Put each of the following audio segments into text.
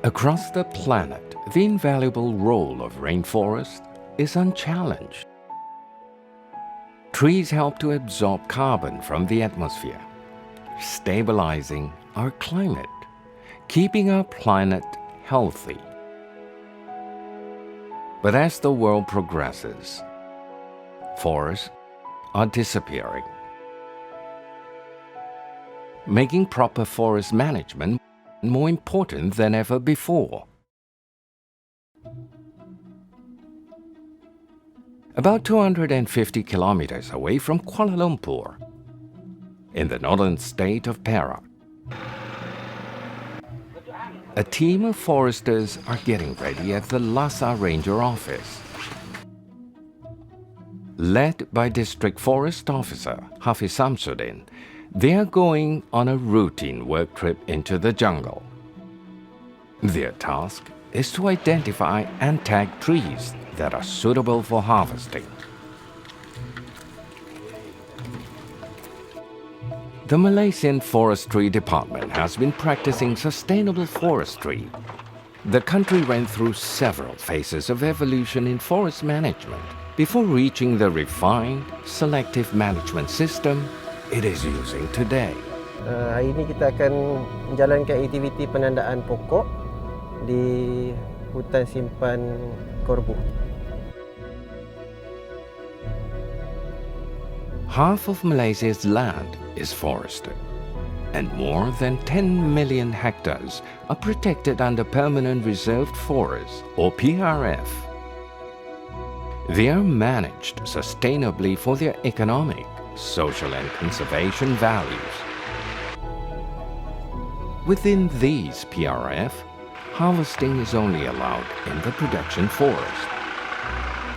Across the planet, the invaluable role of rainforest is unchallenged. Trees help to absorb carbon from the atmosphere, stabilizing our climate, keeping our planet healthy. But as the world progresses, forests are disappearing, making proper forest management more important than ever before. About 250 kilometers away from Kuala Lumpur, in the northern state of Perak, a team of foresters are getting ready at the Lhasa Ranger office. Led by District Forest Officer Hafiz Samsudin, they are going on a routine work trip into the jungle. Their task is to identify and tag trees that are suitable for harvesting. The Malaysian Forestry Department has been practicing sustainable forestry. The country went through several phases of evolution in forest management before reaching the refined, selective management system it is using today. Hari ini kita akan menjalankan aktiviti penandaan pokok di hutan simpan Korbu. Half of Malaysia's land is forested, and more than 10 million hectares are protected under Permanent Reserved Forests, or PRF. They are managed sustainably for their economic, social and conservation values. Within these PRF, harvesting is only allowed in the production forest,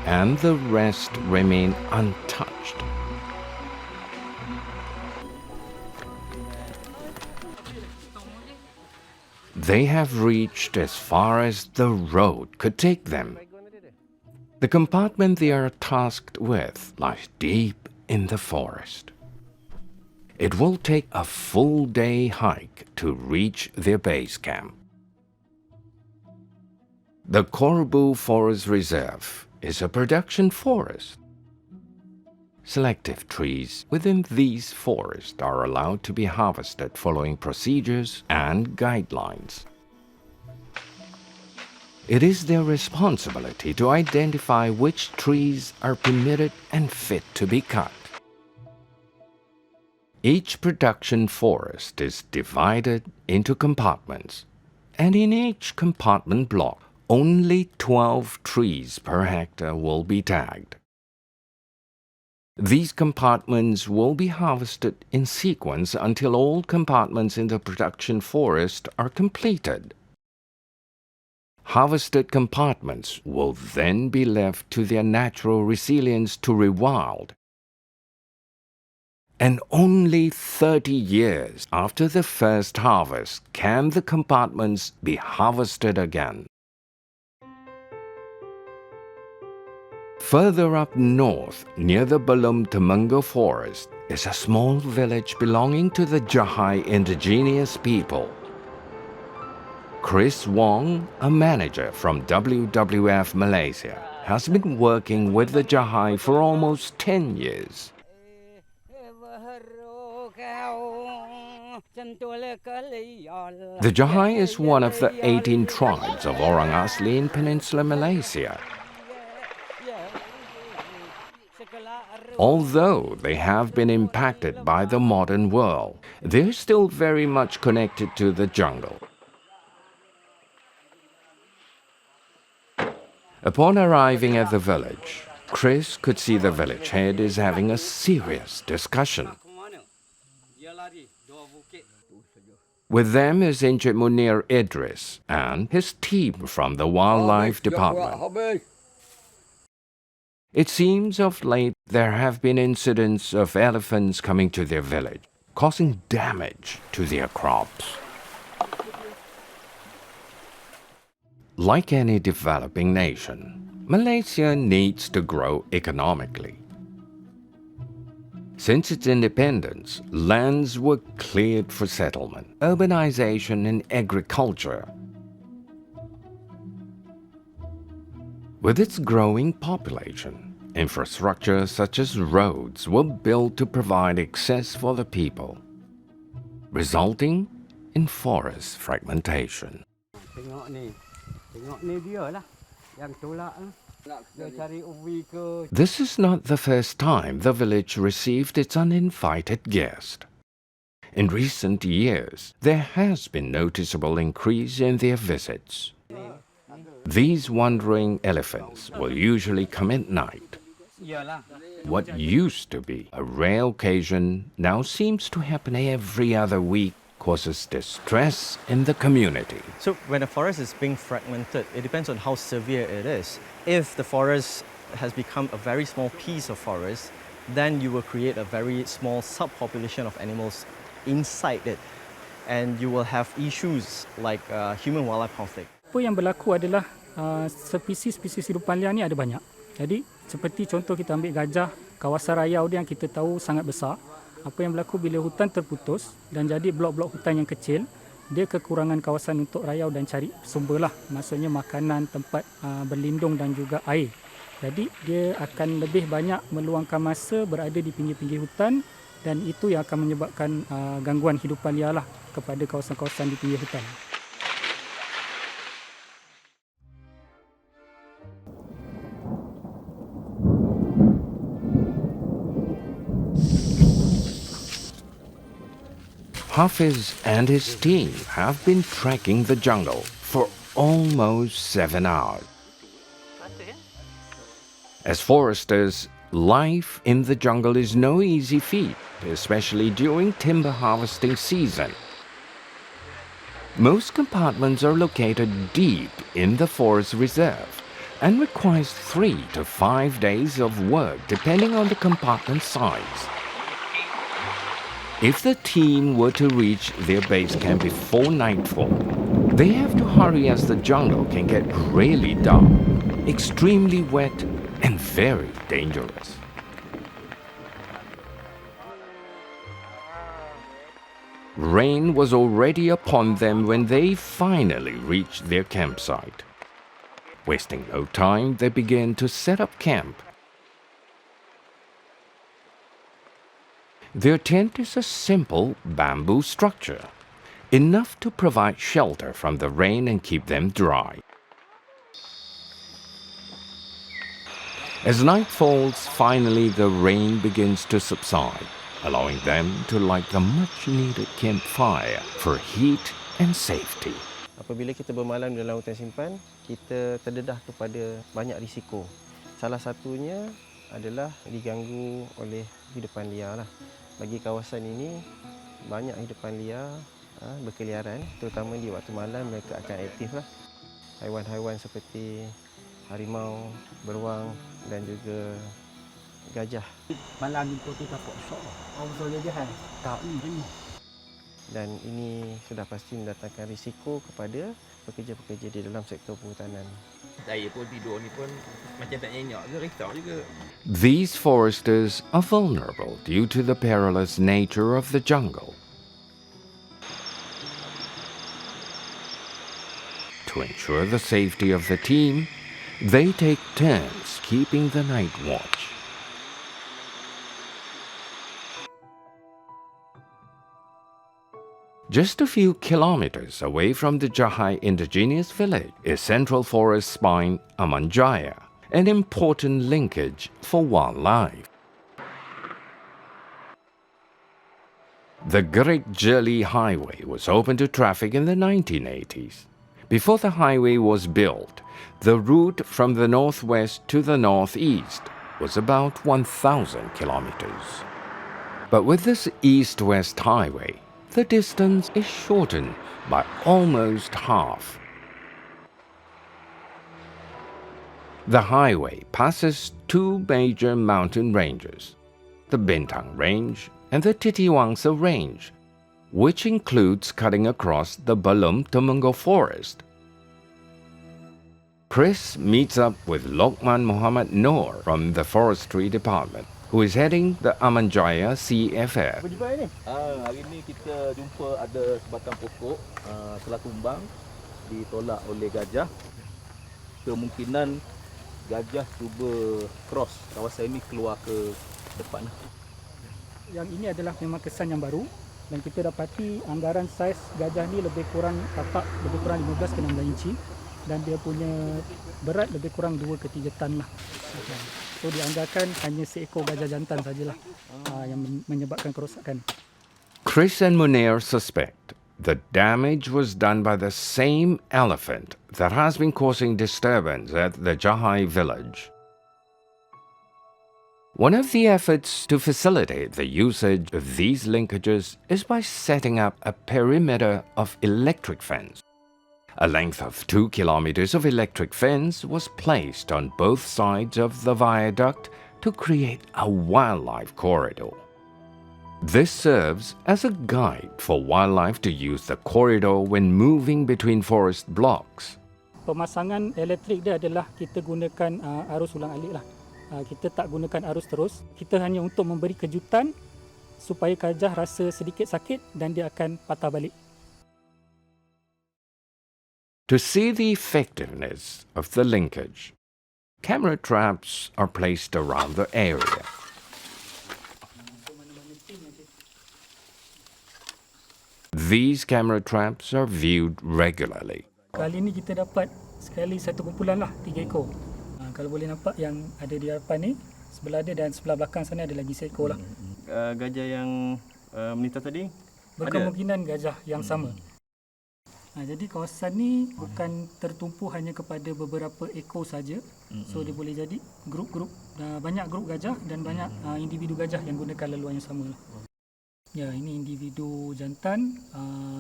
and the rest remain untouched. They have reached as far as the road could take them. The compartment they are tasked with lies deep in the forest. It will take a full day hike to reach their base camp. The Korbu Forest Reserve is a production forest. Selective trees within these forests are allowed to be harvested following procedures and guidelines. It is their responsibility to identify which trees are permitted and fit to be cut. Each production forest is divided into compartments, and in each compartment block, only 12 trees per hectare will be tagged. These compartments will be harvested in sequence until all compartments in the production forest are completed. Harvested compartments will then be left to their natural resilience to rewild. And only 30 years after the first harvest can the compartments be harvested again. Further up north, near the Belum Temenggo forest, is a small village belonging to the Jahai indigenous people. Chris Wong, a manager from WWF Malaysia, has been working with the Jahai for almost 10 years. The Jahai is one of the 18 tribes of Orang Asli in Peninsular Malaysia. Although they have been impacted by the modern world, they're still very much connected to the jungle. Upon arriving at the village, Chris could see the village head is having a serious discussion. With them is Encik Munir Idris and his team from the Wildlife Department. It seems of late there have been incidents of elephants coming to their village, causing damage to their crops. Like any developing nation, Malaysia needs to grow economically. Since its independence, lands were cleared for settlement, urbanization and agriculture. With its growing population, infrastructure such as roads were built to provide access for the people, resulting in forest fragmentation. This is not the first time the village received its uninvited guest. In recent years, there has been noticeable increase in their visits. These wandering elephants will usually come at night. What used to be a rare occasion now seems to happen every other week, causes distress in the community. So when a forest is being fragmented, it depends on how severe it is. If the forest has become a very small piece of forest, then you will create a very small subpopulation of animals inside it, and you will have issues like human-wildlife conflict. Apa yang berlaku adalah spesies-spesies hidupan liar ni ada banyak. Jadi seperti contoh kita ambil gajah, kawasan rayau dia yang kita tahu sangat besar. Apa yang berlaku bila hutan terputus dan jadi blok-blok hutan yang kecil, dia kekurangan kawasan untuk rayau dan cari sumber lah. Maksudnya makanan, tempat berlindung dan juga air. Jadi dia akan lebih banyak meluangkan masa berada di pinggir-pinggir hutan, dan itu yang akan menyebabkan gangguan hidupan liar lah kepada kawasan-kawasan di pinggir hutan. Hafiz and his team have been trekking the jungle for almost 7 hours. As foresters, life in the jungle is no easy feat, especially during timber harvesting season. Most compartments are located deep in the forest reserve and requires 3 to 5 days of work depending on the compartment size. If the team were to reach their base camp before nightfall, they have to hurry as the jungle can get really dark, extremely wet and very dangerous. Rain was already upon them when they finally reached their campsite. Wasting no time, they began to set up camp. Their tent is a simple bamboo structure, enough to provide shelter from the rain and keep them dry. As night falls, finally the rain begins to subside, allowing them to light the much-needed campfire for heat and safety. Apabila kita bermalam di dalam hutan simpan, kita terdedah kepada banyak risiko. Salah satunya adalah diganggu oleh hidupan liar lah. Bagi kawasan ini, banyak hidupan liar berkeliaran, terutama di waktu malam mereka akan aktif lah. Haiwan-haiwan seperti harimau, beruang dan juga gajah. Malam itu kita pokok. Betul je kan? Tak ni. Dan ini sudah pasti mendatangkan risiko kepada pekerja-pekerja di dalam sektor perhutanan. Saya pun tidur ni pun macam tak nyenyak ke, risau juga. These foresters are vulnerable due to the perilous nature of the jungle. To ensure the safety of the team, they take turns keeping the night watch. Just a few kilometers away from the Jahai indigenous village is Central Forest Spine Amanjaya, an important linkage for wildlife. The Great Jeli Highway was opened to traffic in the 1980s. Before the highway was built, the route from the northwest to the northeast was about 1,000 kilometers. But with this east-west highway, the distance is shortened by almost half. The highway passes two major mountain ranges, the Bintang Range and the Titiwangsa Range, which includes cutting across the Balum Temenggong Forest. Chris meets up with Lokman Muhammad Noor from the Forestry Department, who is heading the Amanjaya CFF. Hari ni kita jumpa ada sebatang pokok telah tumbang, ditolak oleh gajah. Kemungkinan gajah cuba cross kawasan ini keluar ke depan. Yang ini adalah memang kesan yang baru dan kita dapati anggaran saiz gajah ni lebih kurang tapak lebih kurang 15 ke 16 inci dan dia punya berat lebih kurang 2 ke 3 tan lah. So dianggarkan hanya seekor gajah jantan sajalah yang menyebabkan kerosakan. Chris and Munir suspect the damage was done by the same elephant that has been causing disturbance at the Jahai village. One of the efforts to facilitate the usage of these linkages is by setting up a perimeter of electric fence. A length of 2 kilometers of electric fence was placed on both sides of the viaduct to create a wildlife corridor. This serves as a guide for wildlife to use the corridor when moving between forest blocks. Pemasangan elektrik dia adalah kita gunakan arus ulang alik lah. Kita tak gunakan arus terus. Kita hanya untuk memberi kejutan supaya gajah rasa sedikit sakit dan dia akan patah balik. To see the effectiveness of the linkage, camera traps are placed around the area. These camera traps are viewed regularly. Kali ini kita dapat sekali satu kumpulan lah, 3 ekor. Kalau boleh nampak yang ada di hadapan ni, sebelah dia dan sebelah belakang sana ada lagi seekor lah. Gajah yang melintas tadi? Berkemungkinan gajah yang sama. Jadi kawasan ni bukan tertumpu hanya kepada beberapa ekor saja. So dia boleh jadi grup-grup, banyak grup gajah dan banyak individu gajah yang gunakan laluan yang sama lah. Ya, ini individu jantan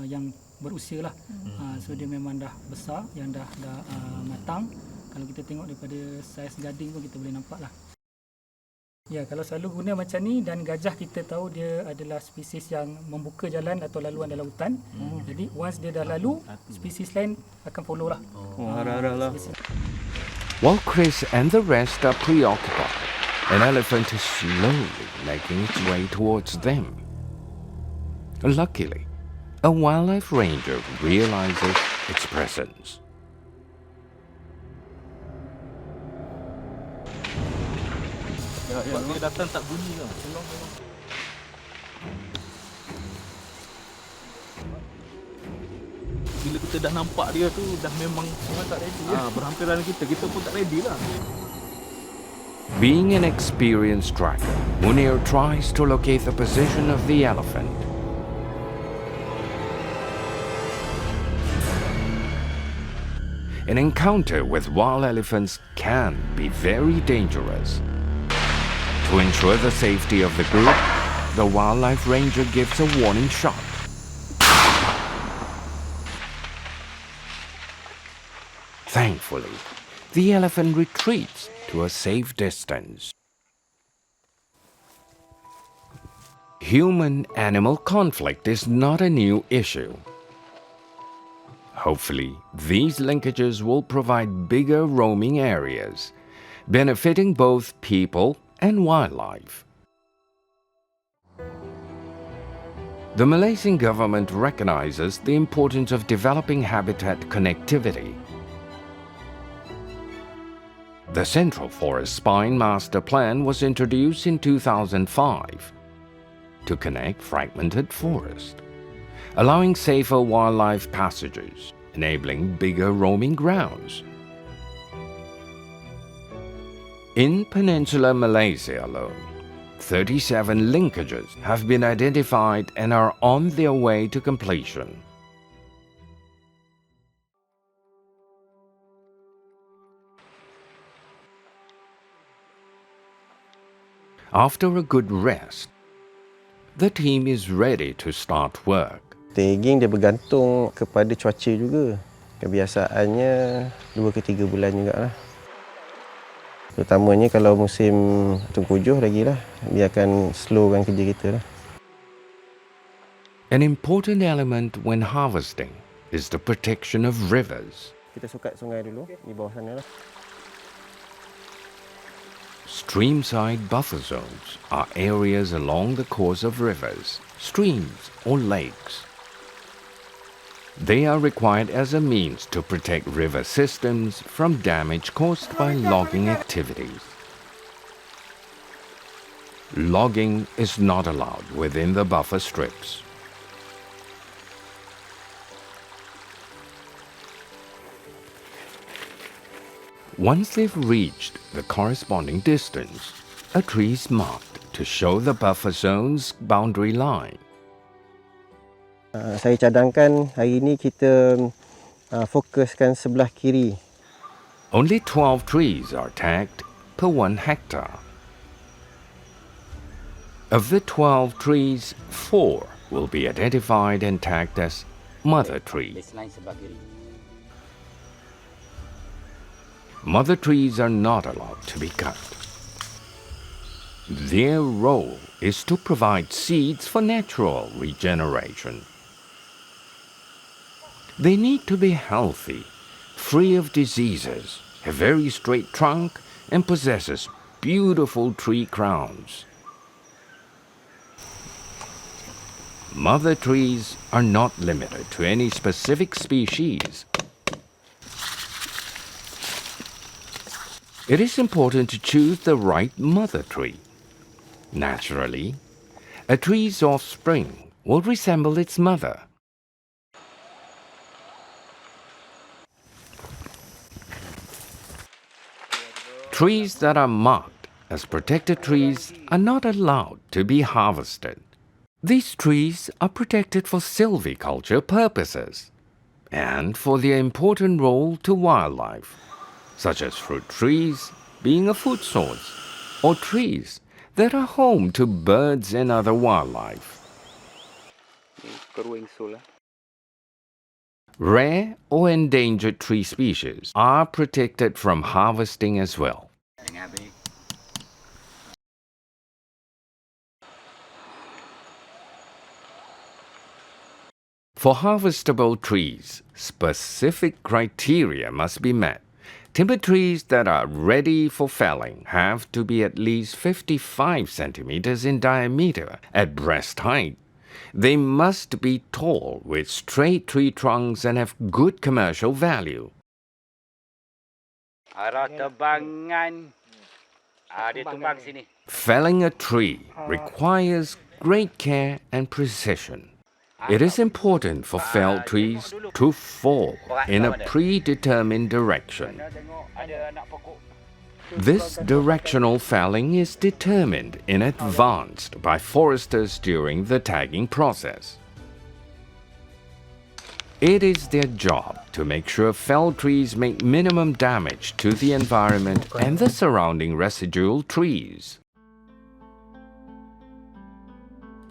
yang berusia lah. So dia memang dah besar, yang dah matang. Kalau kita tengok daripada saiz gading pun kita boleh nampak lah. Ya, kalau selalu guna macam ni dan gajah kita tahu dia adalah spesies yang membuka jalan atau laluan dalam hutan. Jadi once dia dah lalu, spesies lain akan follow lah. Harap-harap lah. While Chris and the rest are preoccupied, an elephant is slowly making its way towards them. Luckily, a wildlife ranger realizes its presence. Sebab dia datang tak bunyi tau. Bila kita dah nampak dia tu, dah memang tak ready. Berhampiran kita pun tak ready lah. Being an experienced tracker, Munir tries to locate the position of the elephant. An encounter with wild elephants can be very dangerous. To ensure the safety of the group, the wildlife ranger gives a warning shot. Thankfully, the elephant retreats to a safe distance. Human-animal conflict is not a new issue. Hopefully, these linkages will provide bigger roaming areas, benefiting both people and wildlife. The Malaysian government recognizes the importance of developing habitat connectivity. The Central Forest Spine Master Plan was introduced in 2005 to connect fragmented forest, allowing safer wildlife passages, enabling bigger roaming grounds. In Peninsular Malaysia alone, 37 linkages have been identified and are on their way to completion. After a good rest, the team is ready to start work. Tagging dia bergantung kepada cuaca juga. Kebiasaannya 2 ke 3 bulan jugalah. Terutamanya kalau musim tengkujuh lagi lah, dia akan slowkan kerja kita lah. An important element when harvesting is the protection of rivers. Kita sukat sungai dulu, di bawah sana lah. Streamside buffer zones are areas along the course of rivers, streams or lakes. They are required as a means to protect river systems from damage caused by logging activities. Logging is not allowed within the buffer strips. Once they've reached the corresponding distance, a tree is marked to show the buffer zone's boundary line. Saya cadangkan hari ini kita fokuskan sebelah kiri. Only 12 trees are tagged per 1 hectare. Of the 12 trees, 4 will be identified and tagged as mother tree. Mother trees are not allowed to be cut. Their role is to provide seeds for natural regeneration. They need to be healthy, free of diseases, have very straight trunk, and possesses beautiful tree crowns. Mother trees are not limited to any specific species. It is important to choose the right mother tree. Naturally, a tree's offspring will resemble its mother. Trees that are marked as protected trees are not allowed to be harvested. These trees are protected for silviculture purposes and for their important role to wildlife, such as fruit trees being a food source, or trees that are home to birds and other wildlife. Rare or endangered tree species are protected from harvesting as well. For harvestable trees, specific criteria must be met. Timber trees that are ready for felling have to be at least 55 centimeters in diameter at breast height. They must be tall with straight tree trunks and have good commercial value. Felling a tree requires great care and precision. It is important for felled trees to fall in a predetermined direction. This directional felling is determined in advance by foresters during the tagging process. It is their job to make sure felled trees make minimum damage to the environment and the surrounding residual trees.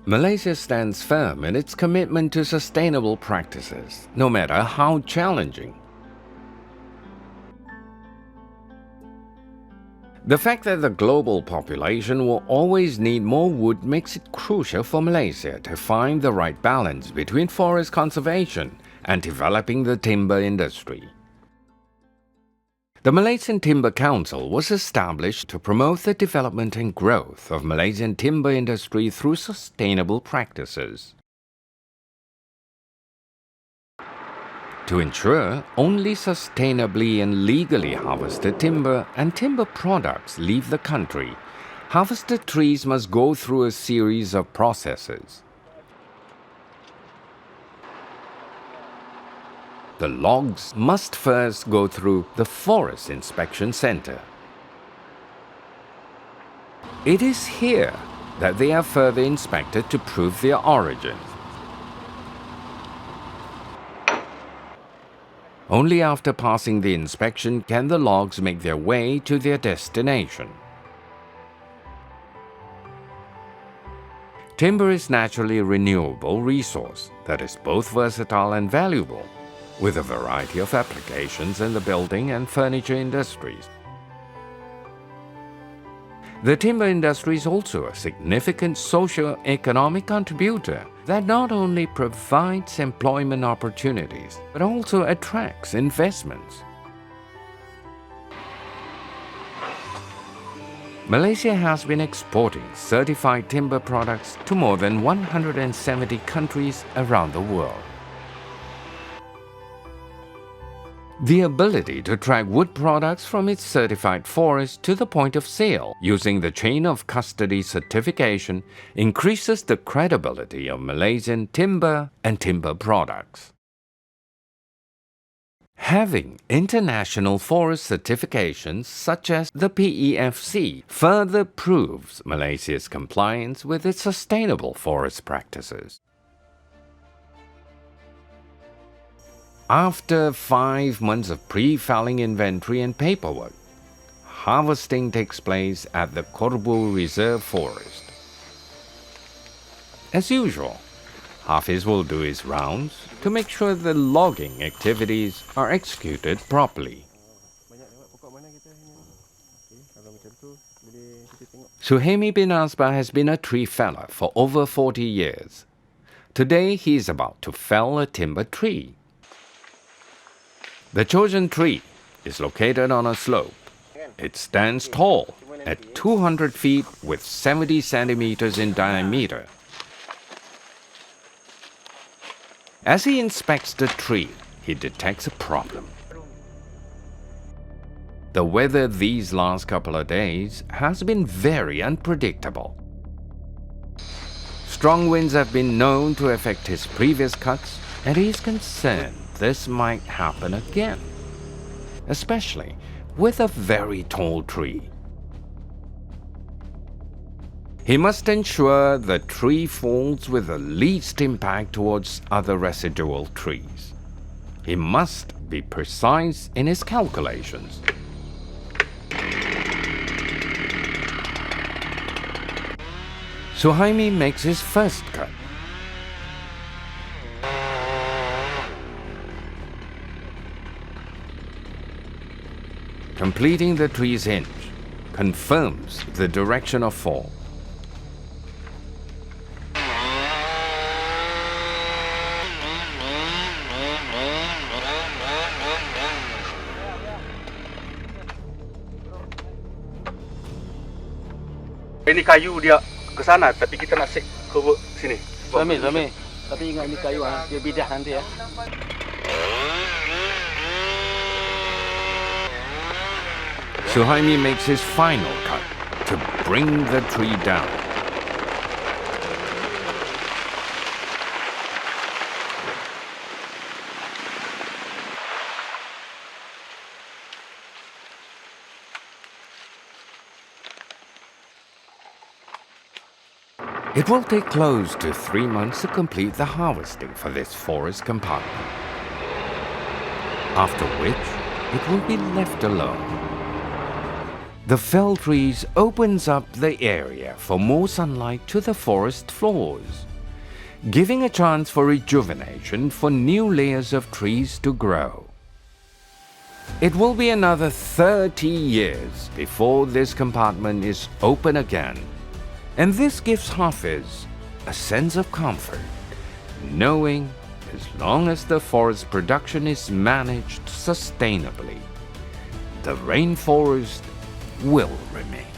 Malaysia stands firm in its commitment to sustainable practices, no matter how challenging. The fact that the global population will always need more wood makes it crucial for Malaysia to find the right balance between forest conservation and developing the timber industry. The Malaysian Timber Council was established to promote the development and growth of Malaysian timber industry through sustainable practices. To ensure only sustainably and legally harvested timber and timber products leave the country, harvested trees must go through a series of processes. The logs must first go through the Forest Inspection Center. It is here that they are further inspected to prove their origin. Only after passing the inspection can the logs make their way to their destination. Timber is naturally a renewable resource that is both versatile and valuable, with a variety of applications in the building and furniture industries. The timber industry is also a significant socio-economic contributor that not only provides employment opportunities, but also attracts investments. Malaysia has been exporting certified timber products to more than 170 countries around the world. The ability to track wood products from its certified forest to the point of sale using the chain of custody certification increases the credibility of Malaysian timber and timber products. Having international forest certifications such as the PEFC further proves Malaysia's compliance with its sustainable forest practices. After 5 months of pre-felling inventory and paperwork, harvesting takes place at the Korbu Reserve Forest. As usual, Hafiz will do his rounds to make sure the logging activities are executed properly. Suhaimi bin Asbah has been a tree feller for over 40 years. Today he is about to fell a timber tree. The chosen tree is located on a slope. It stands tall at 200 feet with 70 centimeters in diameter. As he inspects the tree, he detects a problem. The weather these last couple of days has been very unpredictable. Strong winds have been known to affect his previous cuts, and he is concerned this might happen again, especially with a very tall tree. He must ensure the tree falls with the least impact towards other residual trees. He must be precise in his calculations. Suhaimi makes his first cut. Completing the tree's hinge confirms the direction of fall. Ini kayu dia ke sana, tapi kita nak set ke sini. Sami. Tapi ingat ni kayu dia bidah nanti ya. Suhaimi makes his final cut to bring the tree down. It will take close to 3 months to complete the harvesting for this forest compartment, after which it will be left alone. The felled trees opens up the area for more sunlight to the forest floors, giving a chance for rejuvenation for new layers of trees to grow. It will be another 30 years before this compartment is open again, and this gives Hafiz a sense of comfort, knowing as long as the forest production is managed sustainably, the rainforest will remain.